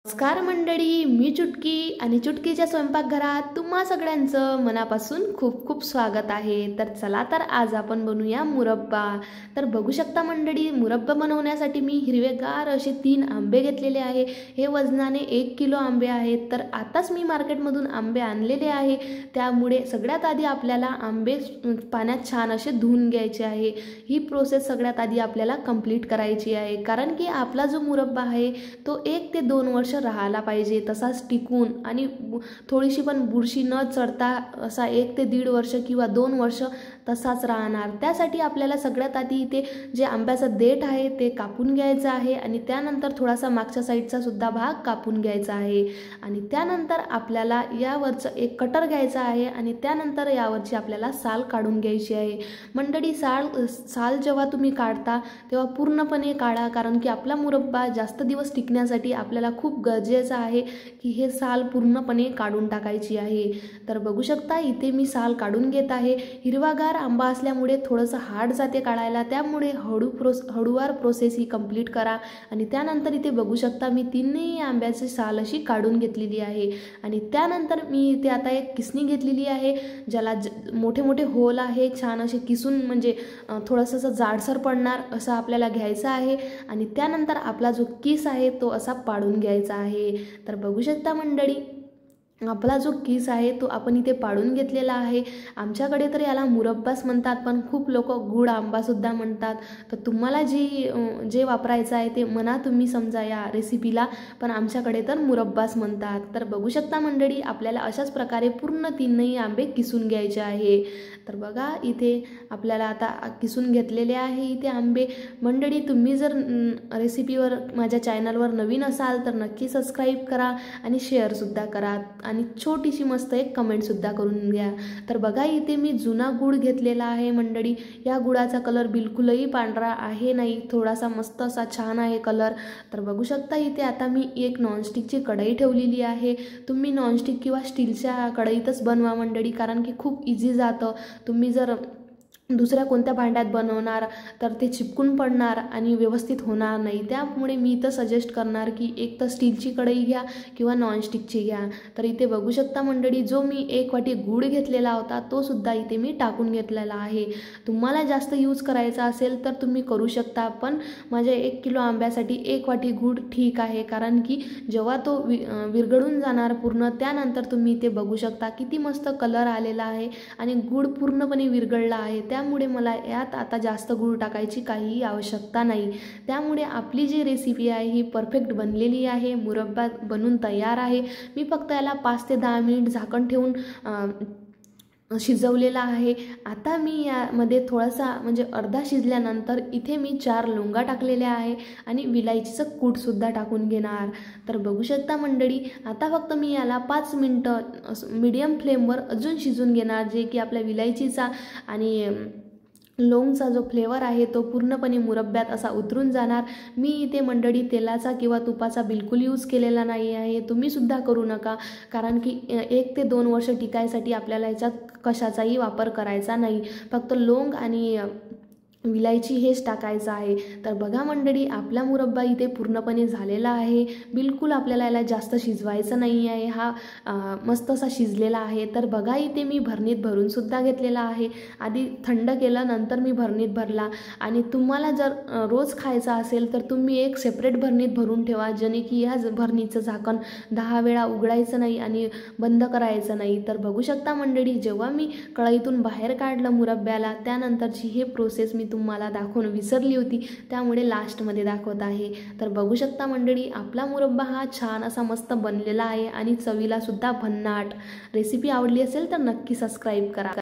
नमस्कार मंडळी, मी चुटकी आणि चुटकीच्या स्वयंपाकघरात तुम्हा सगळ्यांचं मनापासून खूप खूप स्वागत आहे। तर चला तर आज आपण बनवूया मुरब्बा। तर बघू शकता मंडळी, मुरब्बा बनवण्यासाठी मी हिरवेगार असे 3 आंबे घेतलेले आहे। हे वजनाने 1 किलो आंबे आहेत। तर आताच मी मार्केटमधून आंबे आणलेले आहे, त्यामुळे सगळ्यात आधी आपल्याला आंबे पाण्यात छान असे धुवून घ्यायचे आहे। ही प्रोसेस सगळ्यात आधी आपल्याला कंप्लीट करायची आहे, कारण की आपला जो मुरब्बा आहे तो 1 ते 2 वर्ष राहायला पाहिजे, तसाच टिकून आणि थोडीशी पण बुरशी न चढता असा 1 ते 1.5 वर्ष किंवा 2 वर्ष तसाच राहणार। त्यासाठी आपल्याला सगळ्यात आधी इथे जे आंब्याचं देठ आहे ते कापून घ्यायचं आहे आणि त्यानंतर थोडासा मागच्या साईडचा सुद्धा भाग कापून घ्यायचा आहे आणि त्यानंतर आपल्याला यावरचं एक कटर घ्यायचा आहे आणि त्यानंतर यावरची आपल्याला साल काढून घ्यायची आहे। मंडळी, साल जेव्हा तुम्ही काढता तेव्हा पूर्णपणे काढा, कारण की आपला मुरब्बा जास्त दिवस टिकण्यासाठी आपल्याला खूप गरजेचं आहे की हे साल पूर्णपणे काढून टाकायची आहे। तर बघू शकता इथे मी साल काढून घेत आहे। हिरवागार आंबा असल्यामुळे थोडंसं हार्ड जाते काढायला, त्यामुळे हळूवार प्रोसेस ही कंप्लीट करा। आणि त्यानंतर इथे बघू शकता मी 3ही आंब्याची साल अशी काढून घेतलेली आहे आणि त्यानंतर मी इथे आता एक किसणी घेतलेली आहे, ज्याला मोठे मोठे होल आहे, छान असे किसून म्हणजे थोडंसं जाडसर पडणार असं आपल्याला घ्यायचं आहे आणि त्यानंतर आपला जो किस आहे तो असा पाडून घ्यायचा आहे। तर बघू शकता मंडळी, आपला जो किस आहे तो आपण इथे पाडून घेतलेला आहे। आमच्याकडे तर याला मुरब्बाच म्हणतात, पण खूप लोक गुड आंबा सुद्धा म्हणतात। तर तुम्हाला जे वापरायचं आहे ते म्हणा तुम्ही, समजा या रेसिपीला, पण आमच्याकडे तर मुरब्बाच म्हणतात। तर बघू शकता मंडळी, आपल्याला अशाच प्रकारे पूर्ण 3ही आंबे किसून घ्यायचे आहे। तर बघा इथे आपल्याला आता किसून घेतलेले आहे इथे आंबे। मंडळी, तुम्ही जर रेसिपीवर माझ्या चॅनलवर नवीन असाल तर नक्की सबस्क्राईब करा आणि शेअरसुद्धा करा आणि छोटीशी मस्त एक कमेंटसुद्धा करून द्या। तर बघा इथे मी जुना गूळ घेतलेला आहे मंडळी। या गुळाचा कलर बिलकुलही पांढरा आहे नाही, थोडासा मस्त असा छान आहे कलर। तर बघू शकता इथे आता मी एक नॉनस्टिकची कढई ठेवलेली आहे। तुम्ही नॉनस्टिक किंवा स्टीलच्या कढईतच बनवा मंडळी, कारण की खूप इझी जातं। तुम्ही जर दुसऱ्या कोणत्या भांड्यात बनवणार तर ते चिपकून पडणार आणि व्यवस्थित होणार नाही, त्यामुळे मी तर सजेस्ट करणार की एक तर स्टीलची कढई घ्या किंवा नॉनस्टिकची घ्या। तर इथे बघू शकता मंडळी, जो मी 1 वाटी गूळ घेतलेला होता तो सुद्धा इथे मी टाकून घेतलेला आहे। तुम्हाला जास्त यूज करायचा असेल तर तुम्ही करू शकता, पण माझ्या 1 किलो आंब्यासाठी 1 वाटी गूळ ठीक आहे, कारण की जेव्हा तो विरघळून जाणार पूर्ण, त्यानंतर तुम्ही इथे बघू शकता किती मस्त कलर आलेला आहे आणि गूळ पूर्णपणे विरघळला आहे। त्यामुळे मला यात आता जास्त गूळ टाकायची काहीही आवश्यकता नाही। त्यामुळे आपली जी रेसिपी आहे ही परफेक्ट बनलेली आहे, मुरब्बा बनून तयार आहे। मी फक्त याला 5 ते 10 मिनिट झाकण ठेवून शिजवलेला आहे। आता मी यामध्ये थोडासा म्हणजे अर्धा शिजल्यानंतर इथे मी 4 लवंगा टाकलेल्या आहे आणि विलायचीचं कूटसुद्धा टाकून घेणार। तर बघू शकता मंडळी, आता फक्त मी याला 5 मिनटं मीडियम फ्लेमवर अजून शिजून घेणार, जे की आपल्या विलायचीचा आणि लवंगचा जो फ्लेवर आहे तो पूर्णपणे मुरब्ब्यात असा उतरून जाणार। मी इथे मंडळी तेलाचा किंवा तुपाचा बिलकुल यूज केलेला नाही आहे, तुम्ही सुद्धा करू नका, कारण की 1 ते 2 वर्ष टिकायसाठी आपल्याला याच्यात कशाचाही वापर करायचा नाही, फक्त लवंग आणि विलायची हेच टाकायचं आहे। तर बघा मंडळी, आपला मुरब्बा इथे पूर्णपणे झालेला आहे। बिलकुल आपल्याला याला जास्त शिजवायचं नाही आहे, हा मस्त असा शिजलेला आहे। तर बघा इथे मी भरणीत भरून सुद्धा घेतलेला आहे। आधी थंड केलं, नंतर मी भरणीत भरला। आणि तुम्हाला जर रोज खायचा असेल तर तुम्ही एक सेपरेट भरणीत भरून ठेवा, जेणे की ह्या भरणीचं झाकण 10 वेळा उघडायचं नाही आणि बंद करायचं नाही। तर बघू शकता मंडळी, जेव्हा मी कढईतून बाहेर काढलं मुरब्ब्याला, त्यानंतरची हे प्रोसेस मी तुम्हाला दाखवून विसरली होती, त्यामुळे लास्टमध्ये दाखवत आहे। तर बघू शकता मंडळी, आपला मुरब्बा हा छान असा मस्त बनलेला आहे आणि चवीला सुद्धा भन्नाट। रेसिपी आवडली असेल तर नक्की सबस्क्राईब करा।